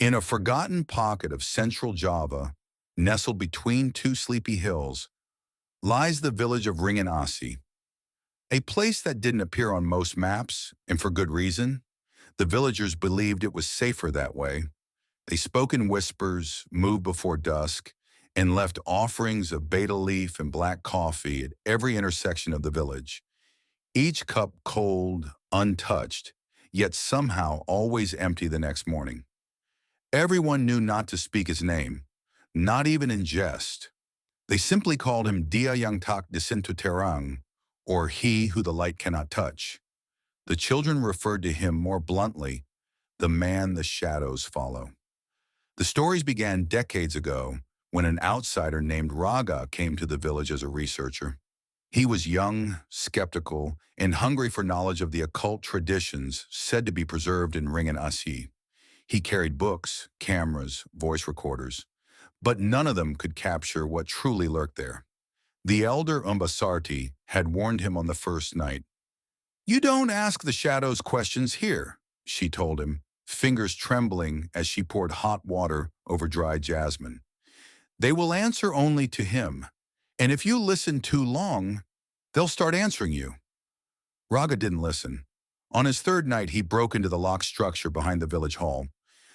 In a forgotten pocket of central Java, nestled between two sleepy hills, lies the village of Wringin Asih, a place that didn't appear on most maps, and for good reason. The villagers believed it was safer that way. They spoke in whispers, moved before dusk, and left offerings of beta leaf and black coffee at every intersection of the village, each cup cold, untouched, yet somehow always empty the next morning. Everyone knew not to speak his name, not even in jest. They simply called him Dia yang tak disentu terang, or he who the light cannot touch. The children referred to him more bluntly, the man the shadows follow. The stories began decades ago when an outsider named Raga came to the village as a researcher. He was young, skeptical, and hungry for knowledge of the occult traditions said to be preserved in Wringin Asih. He carried books, cameras, voice recorders, but none of them could capture what truly lurked there. The elder Umbasarti had warned him on the first night. "You don't ask the shadows questions here," she told him, fingers trembling as she poured hot water over dry jasmine. "They will answer only to him, and if you listen too long, they'll start answering you." Raga didn't listen. On his third night, he broke into the locked structure behind the village hall.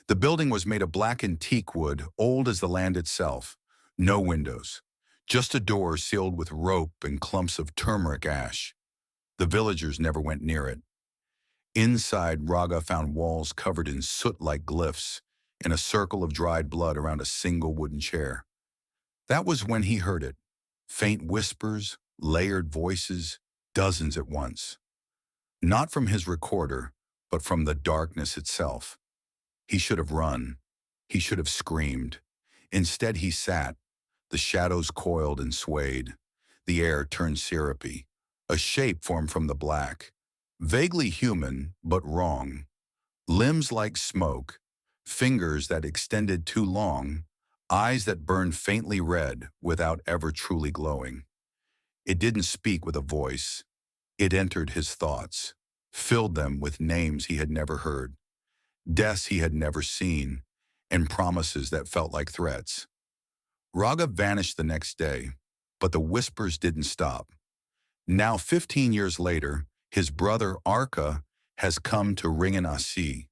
The building was made of blackened teak wood, old as the land itself. No windows, just a door sealed with rope and clumps of turmeric ash. The villagers never went near it. Inside, Raga found walls covered in soot-like glyphs and a circle of dried blood around a single wooden chair. That was when he heard it. Faint whispers, layered voices, dozens at once. Not from his recorder, but from the darkness itself. He should have run. He should have screamed. Instead, he sat. The shadows coiled and swayed. The air turned syrupy. A shape formed from the black. Vaguely human, but wrong. Limbs like smoke. Fingers that extended too long. Eyes that burned faintly red without ever truly glowing. It didn't speak with a voice. It entered his thoughts, filled them with names he had never heard, deaths he had never seen, and promises that felt like threats. Raga vanished the next day, but the whispers didn't stop. Now, 15 years later, his brother Arka has come to Wringin Asih.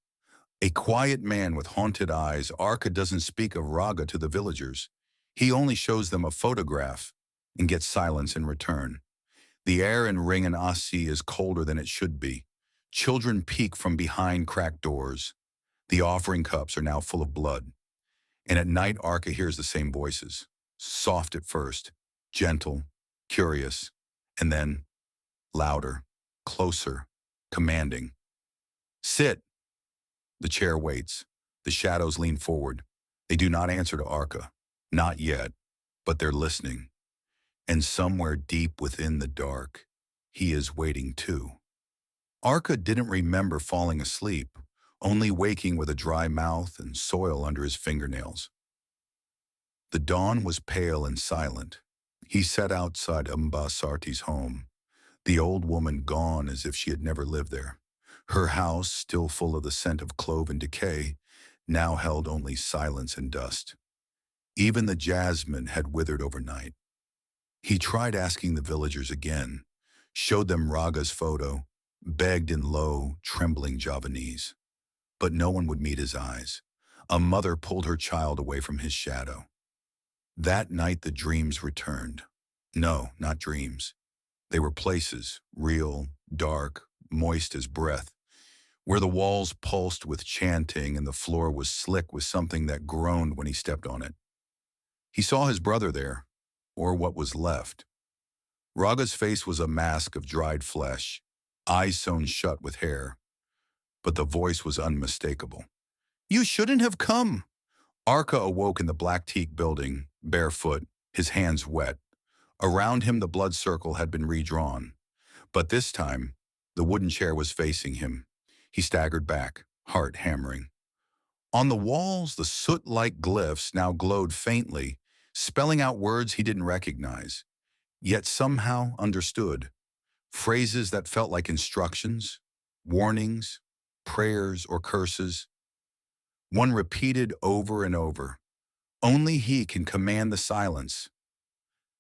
A quiet man with haunted eyes, Arka doesn't speak of Raga to the villagers. He only shows them a photograph and gets silence in return. The air in Wringin Asih is colder than it should be. Children peek from behind cracked doors. The offering cups are now full of blood. And at night, Arka hears the same voices. Soft at first, gentle, curious, and then louder, closer, commanding. "Sit." The chair waits. The shadows lean forward. They do not answer to Arka. Not yet, but they're listening. And somewhere deep within the dark, he is waiting too. Arka didn't remember falling asleep, only waking with a dry mouth and soil under his fingernails. The dawn was pale and silent. He sat outside Sarti's home, the old woman gone as if she had never lived there. Her house, still full of the scent of clove and decay, now held only silence and dust. Even the jasmine had withered overnight. He tried asking the villagers again, showed them Raga's photo, begged in low, trembling Javanese. But no one would meet his eyes. A mother pulled her child away from his shadow. That night the dreams returned. No, not dreams. They were places, real, dark, moist as breath, where the walls pulsed with chanting and the floor was slick with something that groaned when he stepped on it. He saw his brother there, or what was left. Raga's face was a mask of dried flesh, eyes sewn shut with hair, but the voice was unmistakable. "You shouldn't have come." Arka awoke in the black teak building, barefoot, his hands wet. Around him the blood circle had been redrawn, but this time the wooden chair was facing him. He staggered back, heart hammering. On the walls, the soot-like glyphs now glowed faintly, spelling out words he didn't recognize, yet somehow understood. Phrases that felt like instructions, warnings, prayers, or curses. one repeated over and over. Only he can command the silence.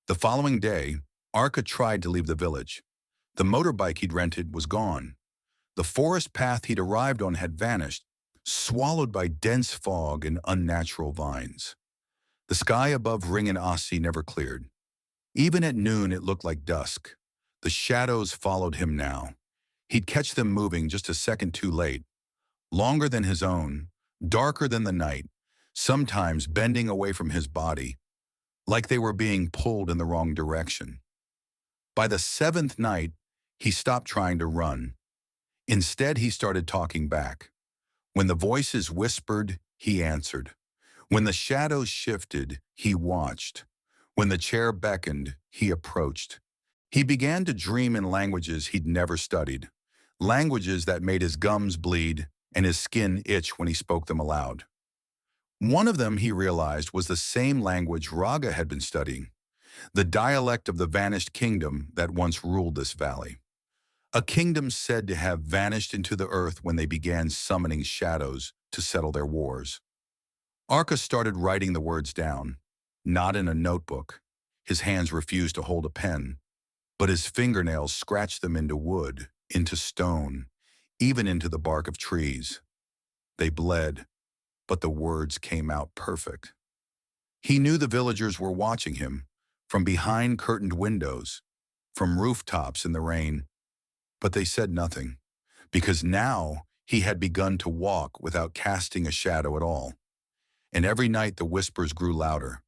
The following day, Arka tried to leave the village. The motorbike he'd rented was gone. The forest path he'd arrived on had vanished, swallowed by dense fog and unnatural vines. The sky above Wringin Asih never cleared. Even at noon it looked like dusk. The shadows followed him now. He'd catch them moving just a second too late, longer than his own, darker than the night, sometimes bending away from his body, like they were being pulled in the wrong direction. By the seventh night, he stopped trying to run. Instead, he started talking back. When the voices whispered, he answered. When the shadows shifted, he watched. When the chair beckoned, he approached. He began to dream in languages he'd never studied, languages that made his gums bleed and his skin itch when he spoke them aloud. One of them, he realized, was the same language Raga had been studying, the dialect of the vanished kingdom that once ruled this valley. A kingdom said to have vanished into the earth when they began summoning shadows to settle their wars. Arka started writing the words down, not in a notebook. His hands refused to hold a pen, but his fingernails scratched them into wood, into stone, even into the bark of trees. They bled, but the words came out perfect. He knew the villagers were watching him, from behind curtained windows, from rooftops in the rain, but they said nothing, because now he had begun to walk without casting a shadow at all. And every night the whispers grew louder,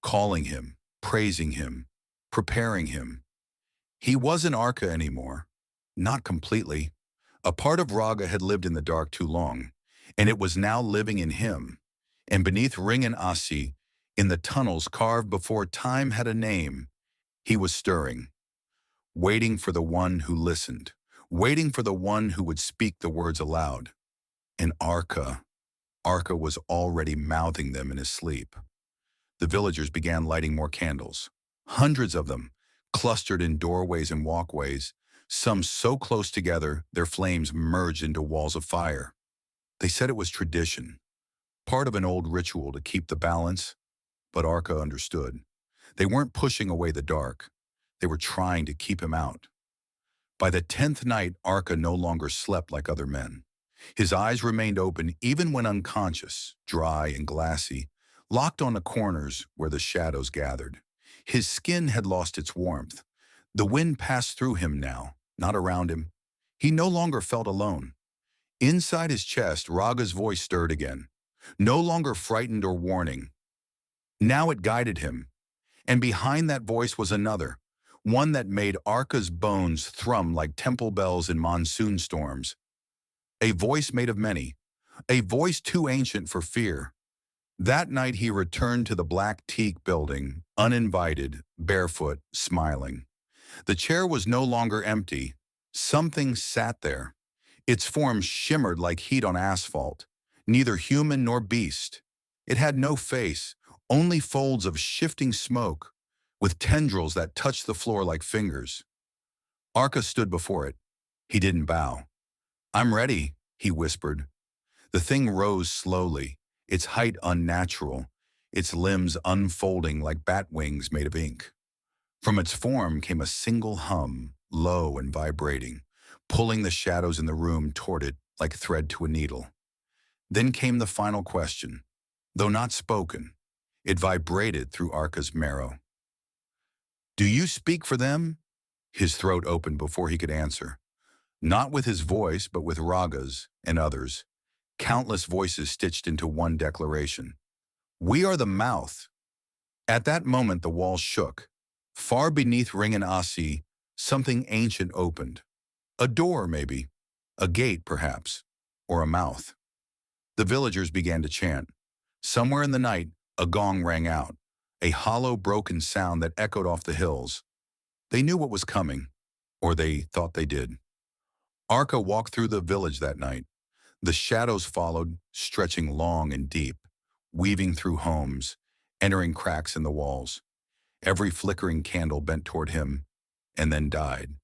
calling him, praising him, preparing him. He wasn't Arka anymore, not completely. A part of Raga had lived in the dark too long, and it was now living in him. And beneath Wringin Asih, in the tunnels carved before time had a name, he was stirring, waiting for the one who listened, waiting for the one who would speak the words aloud. And Arka was already mouthing them in his sleep. The villagers began lighting more candles, hundreds of them, clustered in doorways and walkways, some so close together their flames merged into walls of fire. They said it was tradition, part of an old ritual to keep the balance, but Arka understood. They weren't pushing away the dark. They were trying to keep him out. By the 10th night, Arka no longer slept like other men. His eyes remained open even when unconscious, dry and glassy, locked on the corners where the shadows gathered. His skin had lost its warmth. The wind passed through him now, not around him. He no longer felt alone. Inside his chest, Raga's voice stirred again, no longer frightened or warning. Now it guided him, and behind that voice was another, one that made Arka's bones thrum like temple bells in monsoon storms. A voice made of many, a voice too ancient for fear. That night he returned to the black teak building, uninvited, barefoot, smiling. The chair was no longer empty. Something sat there. Its form shimmered like heat on asphalt, neither human nor beast. It had no face, only folds of shifting smoke, with tendrils that touched the floor like fingers. Arka stood before it. He didn't bow. "I'm ready," he whispered. The thing rose slowly, its height unnatural, its limbs unfolding like bat wings made of ink. From its form came a single hum, low and vibrating, pulling the shadows in the room toward it like thread to a needle. Then came the final question. Though not spoken, it vibrated through Arka's marrow. "Do you speak for them?" His throat opened before he could answer. Not with his voice, but with Raga's and others. Countless voices stitched into one declaration. "We are the mouth." At that moment the walls shook. Far beneath Wringin Asih, something ancient opened. A door, maybe. A gate, perhaps. Or a mouth. The villagers began to chant. Somewhere in the night, a gong rang out, a hollow, broken sound that echoed off the hills. They knew what was coming, or they thought they did. Arka walked through the village that night. The shadows followed, stretching long and deep, weaving through homes, entering cracks in the walls. Every flickering candle bent toward him, and then died.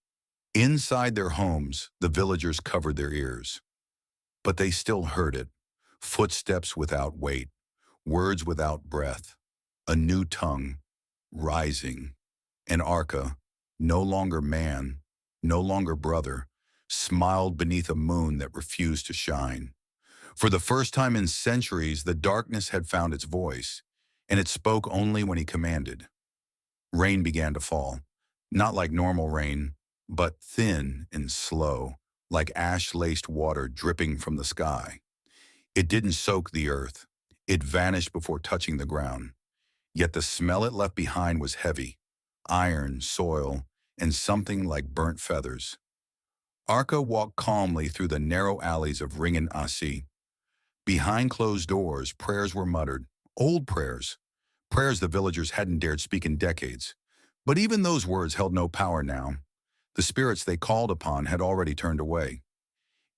Inside their homes, the villagers covered their ears. But they still heard it, Footsteps without weight, words without breath, a new tongue, rising. And Arka, no longer man, no longer brother, smiled beneath a moon that refused to shine. For the first time in centuries, the darkness had found its voice, and it spoke only when he commanded. Rain began to fall, not like normal rain, but thin and slow, like ash-laced water dripping from the sky. It didn't soak the earth. It vanished before touching the ground. Yet the smell it left behind was heavy, iron, soil, and something like burnt feathers. Arka walked calmly through the narrow alleys of Wringin Asih. Behind closed doors, prayers were muttered, old prayers, prayers the villagers hadn't dared speak in decades. But even those words held no power now. The spirits they called upon had already turned away.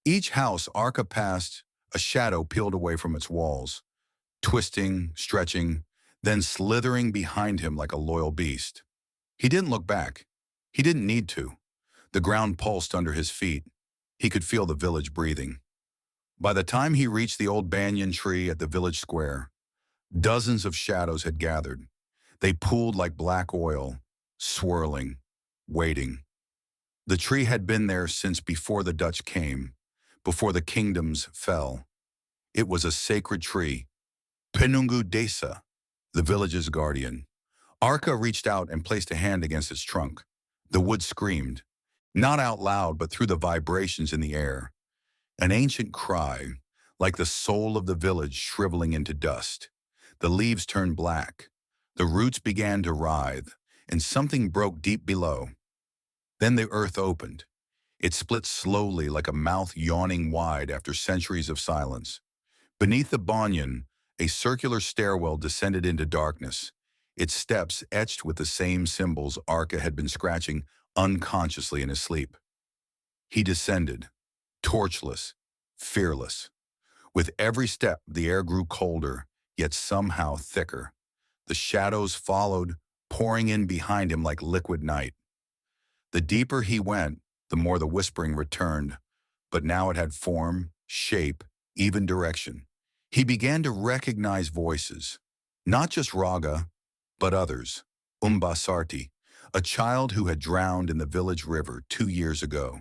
Each house Arka passed, a shadow peeled away from its walls, twisting, stretching, then slithering behind him like a loyal beast. He didn't look back. He didn't need to. The ground pulsed under his feet. He could feel the village breathing. By the time he reached the old banyan tree at the village square, dozens of shadows had gathered. They pooled like black oil, swirling, waiting. The tree had been there since before the Dutch came, before the kingdoms fell. It was a sacred tree, Penunggu Desa, the village's guardian. Arka reached out and placed a hand against its trunk. The wood screamed, not out loud but through the vibrations in the air. An ancient cry, like the soul of the village shriveling into dust. The leaves turned black. The roots began to writhe, and something broke deep below. Then the earth opened. It split slowly like a mouth yawning wide after centuries of silence. Beneath the banyan, a circular stairwell descended into darkness, its steps etched with the same symbols Arka had been scratching unconsciously in his sleep. He descended, torchless, fearless. With every step, the air grew colder, yet somehow thicker. The shadows followed, pouring in behind him like liquid night. The deeper he went, the more the whispering returned, but now it had form, shape, even direction. He began to recognize voices, not just Raga, but others. Umbasarti, a child who had drowned in the village river 2 years ago.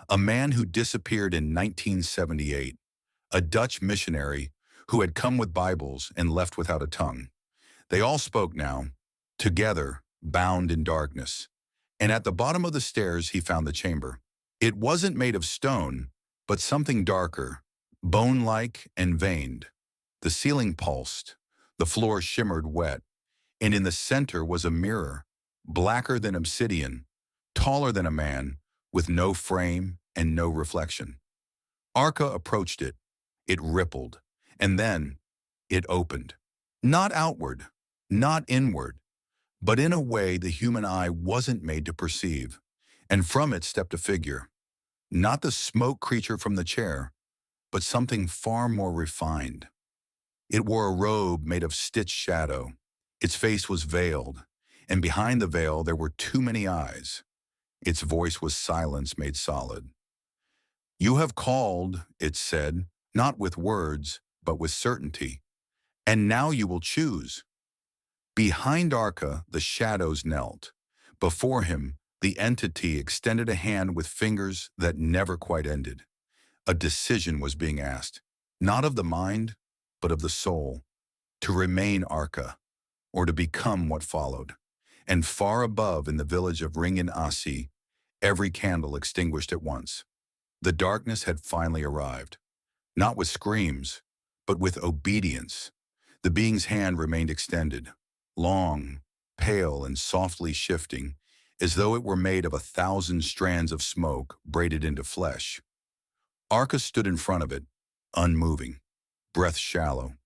A man who disappeared in 1978. A Dutch missionary who had come with Bibles and left without a tongue. They all spoke now, together, bound in darkness. And at the bottom of the stairs he found the chamber. It wasn't made of stone, but something darker, bone-like and veined. The ceiling pulsed, the floor shimmered wet, and in the center was a mirror, blacker than obsidian, taller than a man, with no frame and no reflection. Arka approached it. It rippled, and then it opened. Not outward, not inward, but in a way the human eye wasn't made to perceive. And from it stepped a figure. Not the smoke creature from the chair, but something far more refined. It wore a robe made of stitched shadow. Its face was veiled, and behind the veil there were too many eyes. Its voice was silence made solid. "You have called," it said, not with words, but with certainty. "And now you will choose." Behind Arka, the shadows knelt. Before him, the entity extended a hand with fingers that never quite ended. A decision was being asked, not of the mind, but of the soul, to remain Arka, or to become what followed. And far above in the village of Wringin Asih, every candle extinguished at once. The darkness had finally arrived, not with screams, but with obedience. The being's hand remained extended, long, pale, and softly shifting, as though it were made of 1,000 strands of smoke braided into flesh. Arka stood in front of it, unmoving, breath shallow.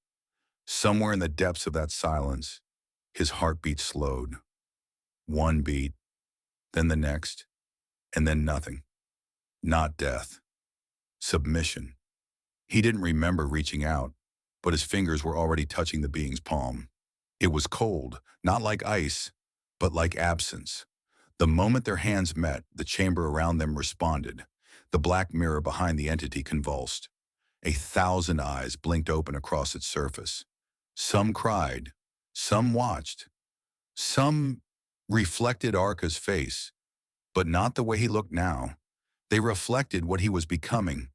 Somewhere in the depths of that silence, his heartbeat slowed. One beat, then the next, and then nothing. Not death. Submission. He didn't remember reaching out, but his fingers were already touching the being's palm. It was cold, not like ice, but like absence. The moment their hands met, the chamber around them responded. The black mirror behind the entity convulsed. 1,000 eyes blinked open across its surface. Some cried, some watched, some reflected Arka's face, but not the way he looked now. They reflected what he was becoming.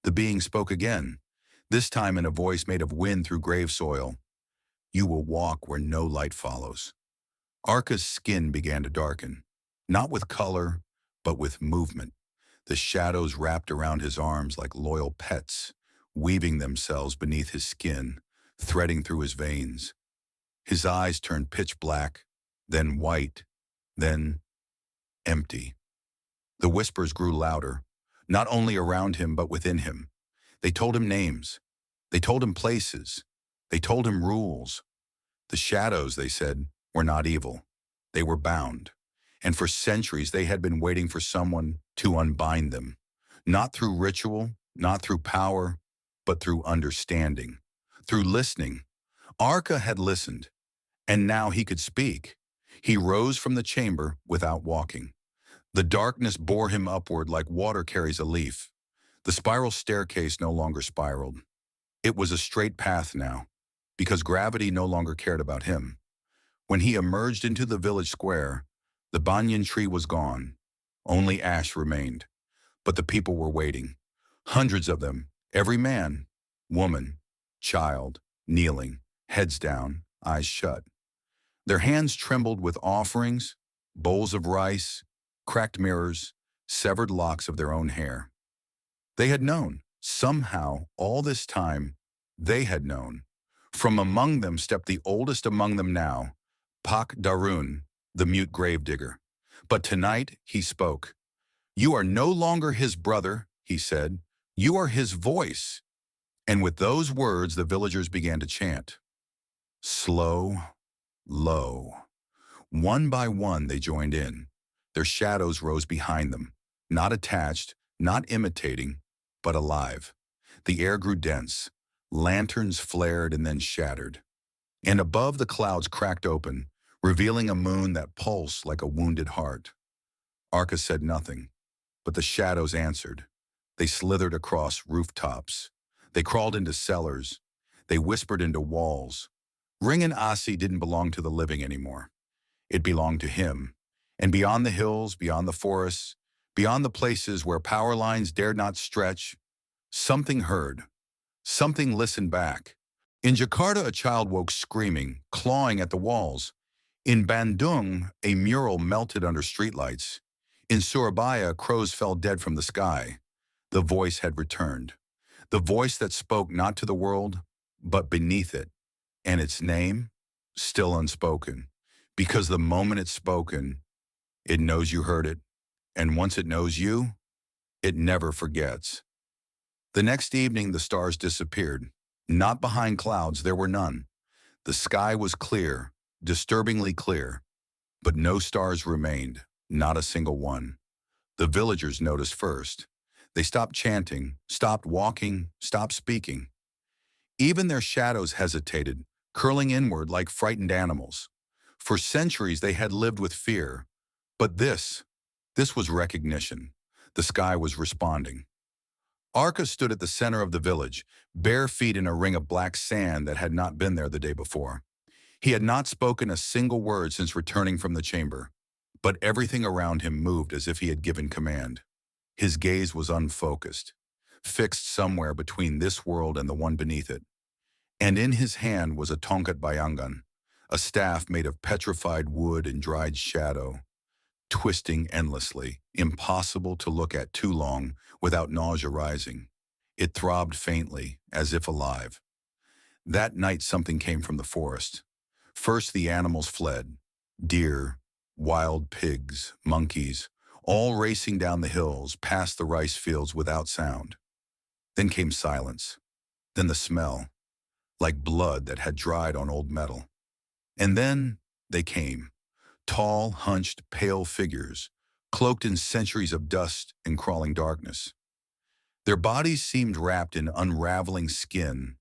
The being spoke again, this time in a voice made of wind through grave soil. You will walk where no light follows. Arka's skin began to darken, not with color, but with movement. The shadows wrapped around his arms like loyal pets, weaving themselves beneath his skin, threading through his veins. His eyes turned pitch black, then white, then empty. The whispers grew louder, not only around him but within him. They told him names. They told him places. They told him rules. The shadows, they said, were not evil. They were bound. And for centuries they had been waiting for someone to unbind them. Not through ritual, not through power, but through understanding, through listening. Arka had listened, and now he could speak. He rose from the chamber without walking. The darkness bore him upward like water carries a leaf. The spiral staircase no longer spiraled. It was a straight path now, because gravity no longer cared about him. When he emerged into the village square, the banyan tree was gone. Only ash remained. But the people were waiting. Hundreds of them, every man, woman, child, kneeling, heads down, eyes shut. Their hands trembled with offerings, bowls of rice, cracked mirrors, severed locks of their own hair. They had known, somehow, all this time, they had known. From among them stepped the oldest among them now, Pak Darun, the mute gravedigger. But tonight he spoke. You are no longer his brother, he said. You are his voice. And with those words the villagers began to chant. Slow, low. One by one they joined in. Their shadows rose behind them, not attached, not imitating, but alive. The air grew dense. Lanterns flared and then shattered. And above the clouds cracked open, revealing a moon that pulsed like a wounded heart. Arka said nothing, but the shadows answered. They slithered across rooftops. They crawled into cellars. They whispered into walls. Wringin Asih didn't belong to the living anymore. It belonged to him. And beyond the hills, beyond the forests, beyond the places where power lines dared not stretch, something heard. Something listened back. In Jakarta, a child woke screaming, clawing at the walls. In Bandung, a mural melted under streetlights. In Surabaya, crows fell dead from the sky. The voice had returned. The voice that spoke not to the world, but beneath it. And its name, still unspoken. Because the moment it's spoken, it knows you heard it. And once it knows you, it never forgets. The next evening, the stars disappeared. Not behind clouds, there were none. The sky was clear, disturbingly clear. But no stars remained, not a single one. The villagers noticed first. They stopped chanting, stopped walking, stopped speaking. Even their shadows hesitated, curling inward like frightened animals. For centuries they had lived with fear. But this was recognition. The sky was responding. Arka stood at the center of the village, bare feet in a ring of black sand that had not been there the day before. He had not spoken a single word since returning from the chamber, but everything around him moved as if he had given command. His gaze was unfocused, fixed somewhere between this world and the one beneath it. And in his hand was a tongkat bayangan, a staff made of petrified wood and dried shadow, twisting endlessly, impossible to look at too long without nausea rising. It throbbed faintly, as if alive. That night something came from the forest. First the animals fled, deer, wild pigs, monkeys, all racing down the hills past the rice fields without sound. Then came silence, then the smell, like blood that had dried on old metal. And then they came. Tall, hunched, pale figures, cloaked in centuries of dust and crawling darkness. Their bodies seemed wrapped in unraveling skin,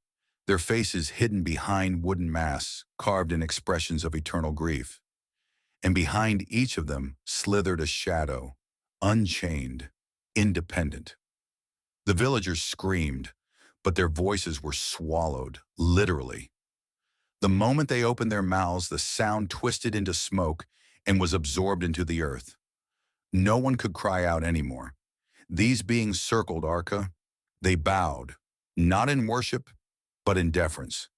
their faces hidden behind wooden masks carved in expressions of eternal grief. And behind each of them slithered a shadow, unchained, independent. The villagers screamed, but their voices were swallowed, literally. The moment they opened their mouths, the sound twisted into smoke and was absorbed into the earth. No one could cry out anymore. These beings circled Arka. They bowed, not in worship, but in deference.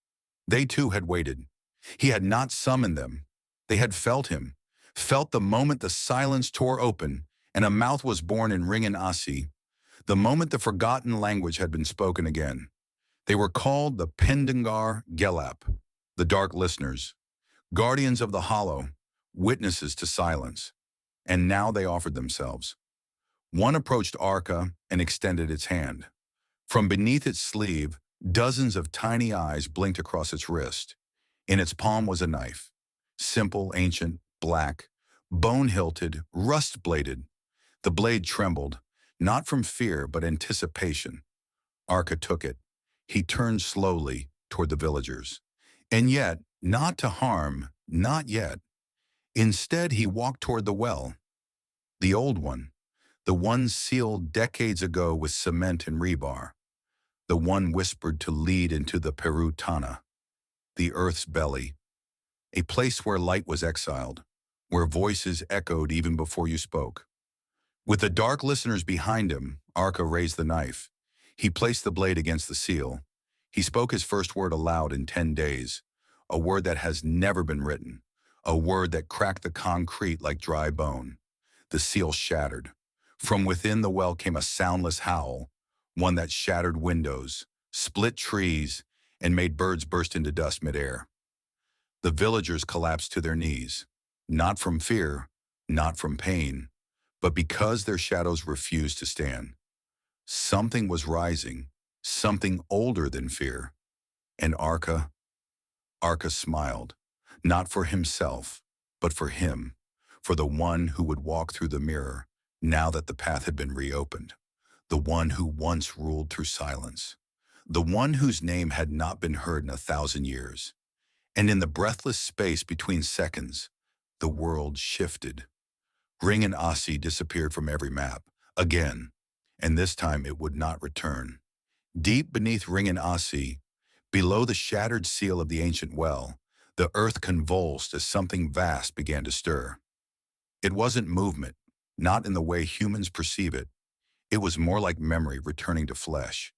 They too had waited. He had not summoned them. They had felt him, felt the moment the silence tore open and a mouth was born in Wringin Asih, the moment the forgotten language had been spoken again. They were called the Pendengar Gelap, the dark listeners, guardians of the hollow, witnesses to silence. And now they offered themselves. One approached Arka and extended its hand. From beneath its sleeve, dozens of tiny eyes blinked across its wrist. In its palm was a knife. Simple, ancient, black, bone-hilted, rust-bladed. The blade trembled, not from fear but anticipation. Arka took it. He turned slowly toward the villagers. And yet, not to harm, not yet. Instead, he walked toward the well. The old one. The one sealed decades ago with cement and rebar. The one whispered to lead into the Perutana, the earth's belly. A place where light was exiled, where voices echoed even before you spoke. With the dark listeners behind him, Arka raised the knife. He placed the blade against the seal. He spoke his first word aloud in 10 days, a word that has never been written, a word that cracked the concrete like dry bone. The seal shattered. From within the well came a soundless howl, one that shattered windows, split trees, and made birds burst into dust midair. The villagers collapsed to their knees, not from fear, not from pain, but because their shadows refused to stand. Something was rising, something older than fear. And Arka smiled, not for himself, but for him, for the one who would walk through the mirror, now that the path had been reopened, the one who once ruled through silence, the one whose name had not been heard in 1,000 years. And in the breathless space between seconds, the world shifted. Wringin Asih disappeared from every map, again, and this time it would not return. Deep beneath Wringin Asih, below the shattered seal of the ancient well, the earth convulsed as something vast began to stir. It wasn't movement, not in the way humans perceive it. It was more like memory returning to flesh,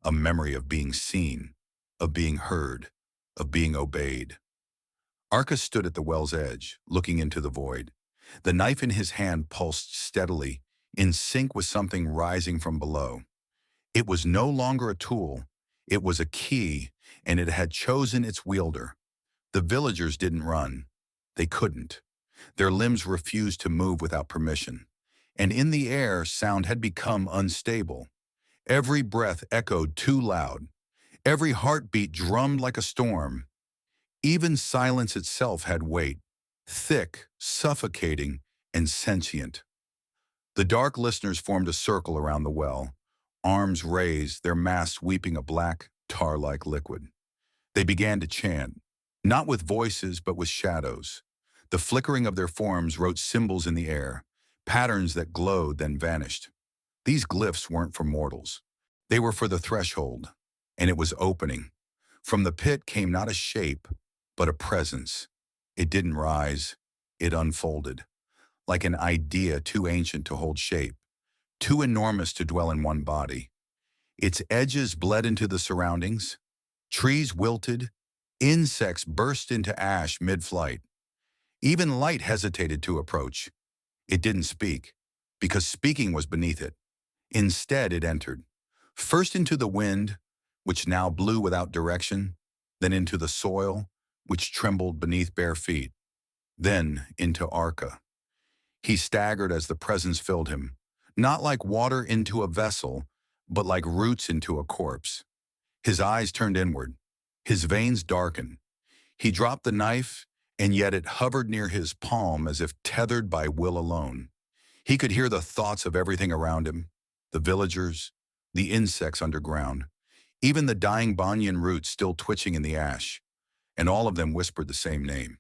a memory of being seen, of being heard, of being obeyed. Arka stood at the well's edge, looking into the void. The knife in his hand pulsed steadily, in sync with something rising from below. It was no longer a tool, it was a key, and it had chosen its wielder. The villagers didn't run. They couldn't. Their limbs refused to move without permission. And in the air, sound had become unstable. Every breath echoed too loud. Every heartbeat drummed like a storm. Even silence itself had weight, thick, suffocating, and sentient. The dark listeners formed a circle around the well, arms raised, their masks weeping a black, tar-like liquid. They began to chant, not with voices but with shadows. The flickering of their forms wrote symbols in the air, patterns that glowed then vanished. These glyphs weren't for mortals. They were for the threshold, and it was opening. From the pit came not a shape, but a presence. It didn't rise, it unfolded, like an idea too ancient to hold shape, too enormous to dwell in one body. Its edges bled into the surroundings. Trees wilted, insects burst into ash mid-flight. Even light hesitated to approach. It didn't speak, because speaking was beneath it. Instead, it entered, first into the wind, which now blew without direction, then into the soil, which trembled beneath bare feet, then into Arka. He staggered as the presence filled him, not like water into a vessel, but like roots into a corpse. His eyes turned inward, his veins darkened. He dropped the knife, and yet it hovered near his palm as if tethered by will alone. He could hear the thoughts of everything around him, the villagers, the insects underground, even the dying banyan roots still twitching in the ash, and all of them whispered the same name.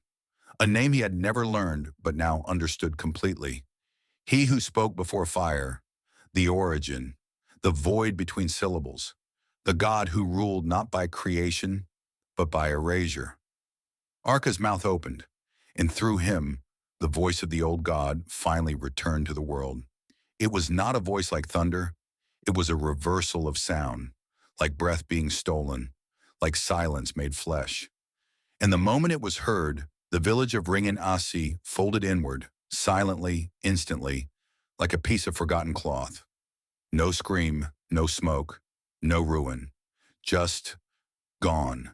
A name he had never learned but now understood completely. He who spoke before fire, the origin, the void between syllables, the God who ruled not by creation, but by erasure. Arka's mouth opened, and through him, the voice of the old God finally returned to the world. It was not a voice like thunder. It was a reversal of sound, like breath being stolen, like silence made flesh. And the moment it was heard, the village of Wringin Asih folded inward, silently, instantly, like a piece of forgotten cloth. No scream, no smoke, no ruin. Just gone.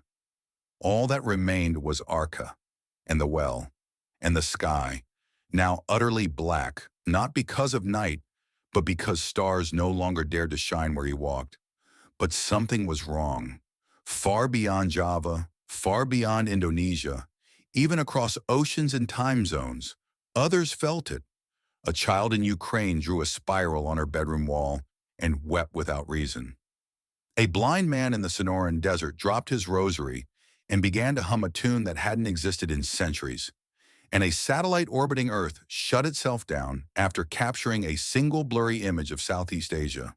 All that remained was Arka, and the well, and the sky, now utterly black, not because of night, but because stars no longer dared to shine where he walked. But something was wrong. Far beyond Java, far beyond Indonesia, even across oceans and time zones, others felt it. A child in Ukraine drew a spiral on her bedroom wall and wept without reason. A blind man in the Sonoran desert dropped his rosary and began to hum a tune that hadn't existed in centuries. And a satellite orbiting Earth shut itself down after capturing a single blurry image of Southeast Asia.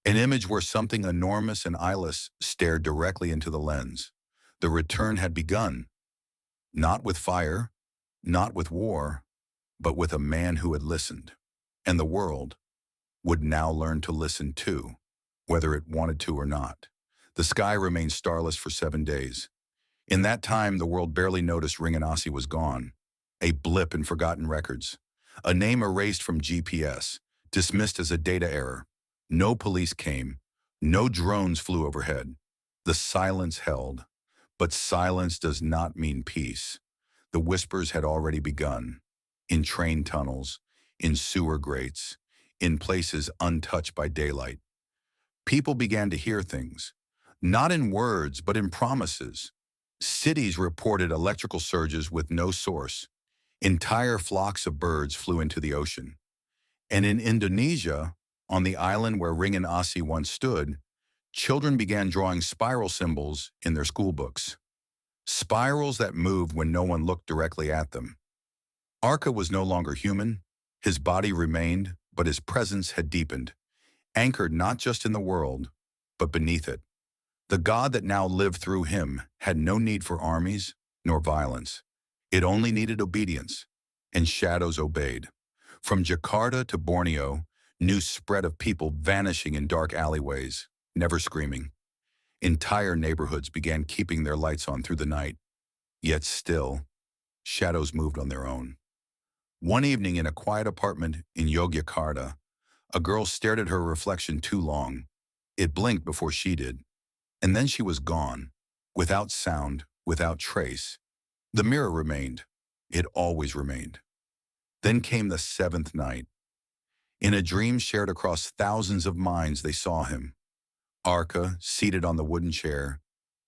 An image where something enormous and eyeless stared directly into the lens. The return had begun, not with fire, not with war, but with a man who had listened. And the world would now learn to listen too, whether it wanted to or not. The sky remained starless for 7 days. In that time, the world barely noticed Wringin Asih was gone. A blip in forgotten records. A name erased from GPS, dismissed as a data error. No police came. No drones flew overhead. The silence held. But silence does not mean peace. The whispers had already begun. In train tunnels, in sewer grates, in places untouched by daylight. People began to hear things, not in words, but in promises. Cities reported electrical surges with no source. Entire flocks of birds flew into the ocean. And in Indonesia, on the island where Wringin Asih once stood, children began drawing spiral symbols in their school books. Spirals that moved when no one looked directly at them. Arka was no longer human. His body remained, but his presence had deepened, anchored not just in the world, but beneath it. The God that now lived through him had no need for armies nor violence. It only needed obedience, and shadows obeyed. From Jakarta to Borneo, news spread of people vanishing in dark alleyways, never screaming. Entire neighborhoods began keeping their lights on through the night. Yet still, shadows moved on their own. One evening in a quiet apartment in Yogyakarta, a girl stared at her reflection too long. It blinked before she did. And then she was gone, without sound, without trace. The mirror remained. It always remained. Then came the 7th night. In a dream shared across thousands of minds, they saw him. Arka, seated on the wooden chair,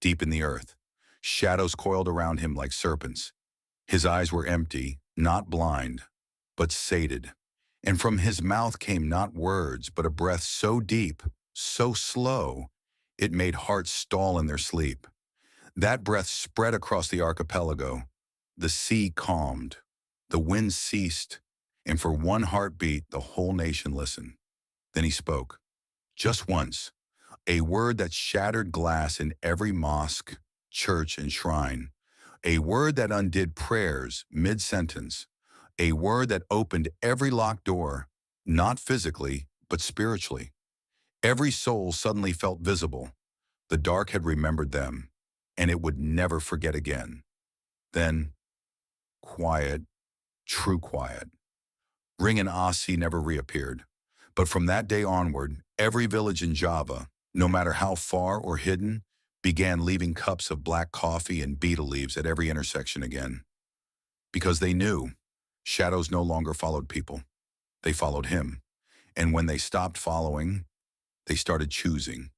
deep in the earth. Shadows coiled around him like serpents. His eyes were empty, not blind, but sated. And from his mouth came not words, but a breath so deep, so slow, it made hearts stall in their sleep. That breath spread across the archipelago. The sea calmed. The wind ceased. And for one heartbeat, the whole nation listened. Then he spoke. Just once. A word that shattered glass in every mosque, church, and shrine. A word that undid prayers mid-sentence. A word that opened every locked door, not physically, but spiritually. Every soul suddenly felt visible. The dark had remembered them, and it would never forget again. Then, quiet, true quiet. Wringin Asih never reappeared. But from that day onward, every village in Java, no matter how far or hidden, began leaving cups of black coffee and betel leaves at every intersection again. Because they knew shadows no longer followed people. They followed him. And when they stopped following, they started choosing.